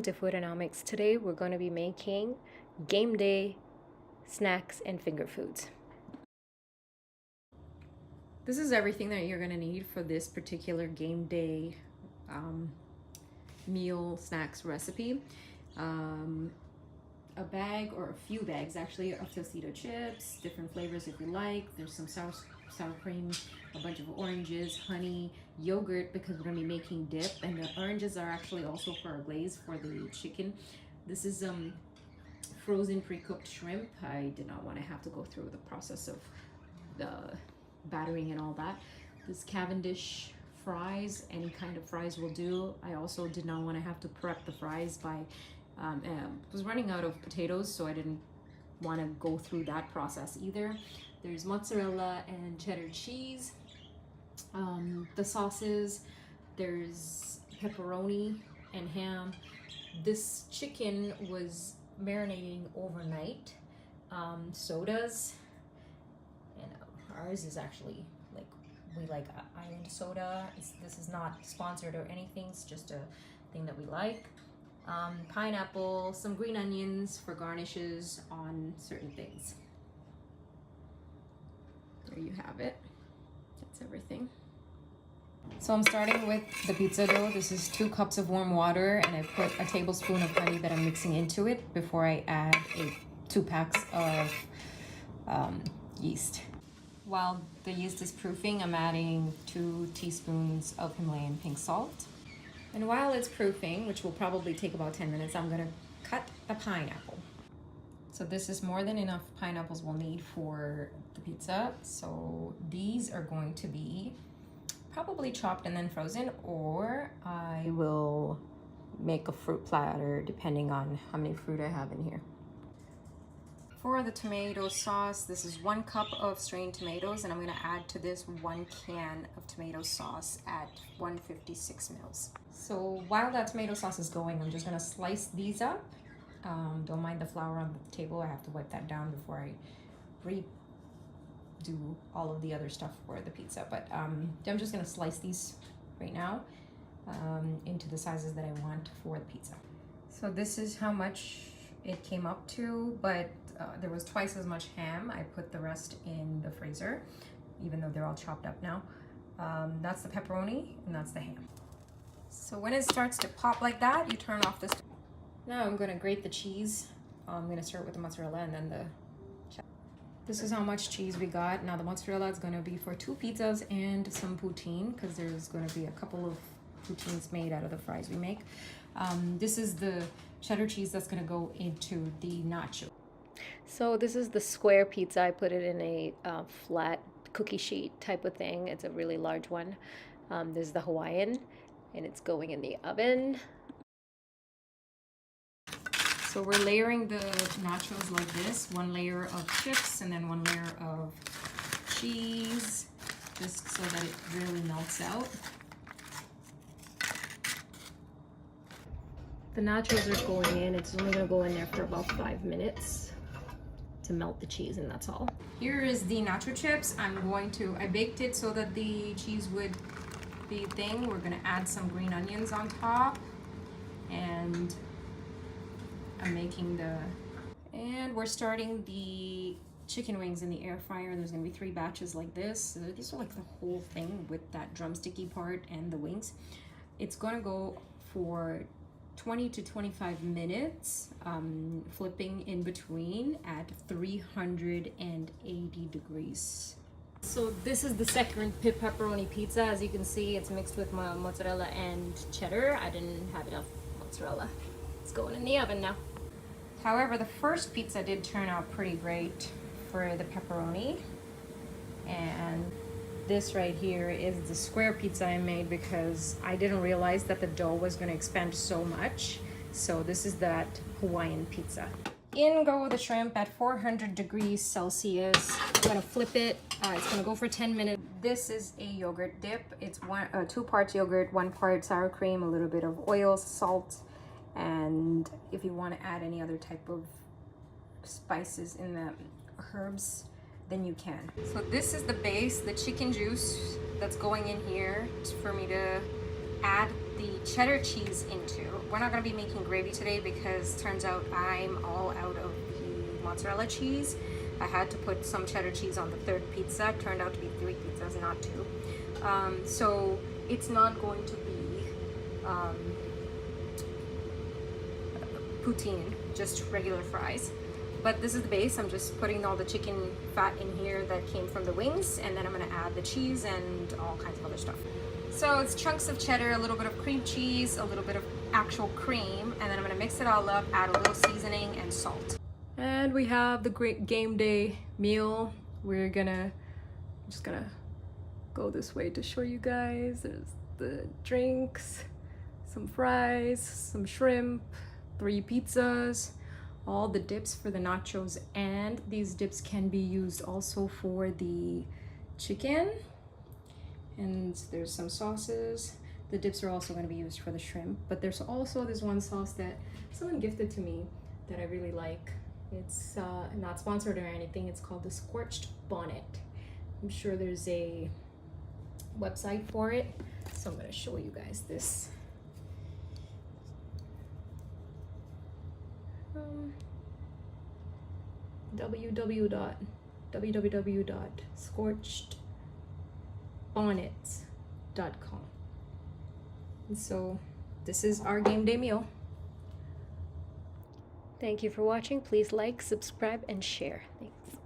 To Foodonomics. Today we're going to be making game day snacks and finger foods. This is everything that you're going to need for this particular game day meal snacks recipe. A bag or a few bags actually of Tostito chips, different flavors if you like. There's some sour cream, a bunch of oranges, honey, yogurt because we're going to be making dip, and the oranges are actually also for a glaze for the chicken. This is frozen pre-cooked shrimp. I did not want to have to go through the process of the battering and all that. This Cavendish fries, any kind of fries will do. I also did not want to have to prep the fries by was running out of potatoes, so I didn't want to go through that process either. There's mozzarella and cheddar cheese, the sauces, there's pepperoni and ham. This chicken was marinating overnight. Sodas, and ours is actually we like island soda. This is not sponsored or anything, it's just a thing that we like. Pineapple, some green onions for garnishes on certain things. There you have it. That's everything. So I'm starting with the pizza dough. This is 2 cups of warm water, and I put a tablespoon of honey that I'm mixing into it before I add 2 packs of yeast. While the yeast is proofing, I'm adding 2 teaspoons of Himalayan pink salt. And while it's proofing, which will probably take about 10 minutes, I'm gonna cut the pineapple. So this is more than enough pineapples we'll need for the pizza. So these are going to be probably chopped and then frozen, or I will make a fruit platter depending on how many fruit I have in here. For the tomato sauce, this is 1 cup of strained tomatoes, and I'm going to add to this 1 can of tomato sauce at 156 mils. So while that tomato sauce is going, I'm just going to slice these up. Don't mind the flour on the table. I have to wipe that down before I redo all of the other stuff for the pizza. But I'm just going to slice these right now into the sizes that I want for the pizza. So this is how much it came up to, but there was twice as much ham. I put the rest in the freezer, even though they're all chopped up now. That's the pepperoni and that's the ham. So when it starts to pop like that, you turn off this. Now I'm gonna grate the cheese. I'm gonna start with the mozzarella and then the cheddar. This is how much cheese we got. Now the mozzarella is gonna be for 2 pizzas and some poutine, because there's gonna be a couple of poutines made out of the fries we make. This is the cheddar cheese that's gonna go into the nacho. So this is the square pizza. I put it in a flat cookie sheet type of thing. It's a really large one. This is the Hawaiian, and it's going in the oven. So we're layering the nachos like this. 1 layer of chips and then 1 layer of cheese, just so that it really melts out. The nachos are going in. It's only gonna go in there for about 5 minutes to melt the cheese, and that's all. Here is the nacho chips. I baked it so that the cheese would be thin. We're gonna add some green onions on top, and and we're starting the chicken wings in the air fryer. There's gonna be 3 batches like this. So these are like the whole thing with that drumsticky part and the wings. It's gonna go for 20 to 25 minutes, flipping in between at 380 degrees. So this is the second pepperoni pizza. As you can see, it's mixed with my mozzarella and cheddar. I didn't have enough mozzarella. It's going in the oven now. However, the first pizza did turn out pretty great for the pepperoni. And this right here is the square pizza I made because I didn't realize that the dough was going to expand so much. So this is that Hawaiian pizza. In go the shrimp at 400 degrees Celsius. I'm going to flip it. It's going to go for 10 minutes. This is a yogurt dip. It's 2 parts yogurt, 1 part sour cream, a little bit of oil, salt, and if you want to add any other type of spices in the herbs, then you can. So this is the base, the chicken juice that's going in here for me to add the cheddar cheese into. We're not going to be making gravy today because turns out I'm all out of the mozzarella cheese. I had to put some cheddar cheese on the third pizza. It turned out to be 3 pizzas, not 2. So it's not going to be poutine, just regular fries. But this is the base. I'm just putting all the chicken fat in here that came from the wings, and then I'm gonna add the cheese and all kinds of other stuff. So it's chunks of cheddar, a little bit of cream cheese, a little bit of actual cream, and then I'm gonna mix it all up, add a little seasoning and salt. And we have the great game day meal. I'm just gonna go this way to show you guys. There's the drinks, some fries, some shrimp, 3 pizzas, all the dips for the nachos, and these dips can be used also for the chicken. And there's some sauces. The dips are also going to be used for the shrimp, but there's also this one sauce that someone gifted to me that I really like. It's not sponsored or anything. It's called the Scorched Bonnet. I'm sure there's a website for it, so I'm going to show you guys this. www.scorchedbonnets.com. And so this is our game day meal. Thank you for watching. Please like, subscribe, and share. Thanks.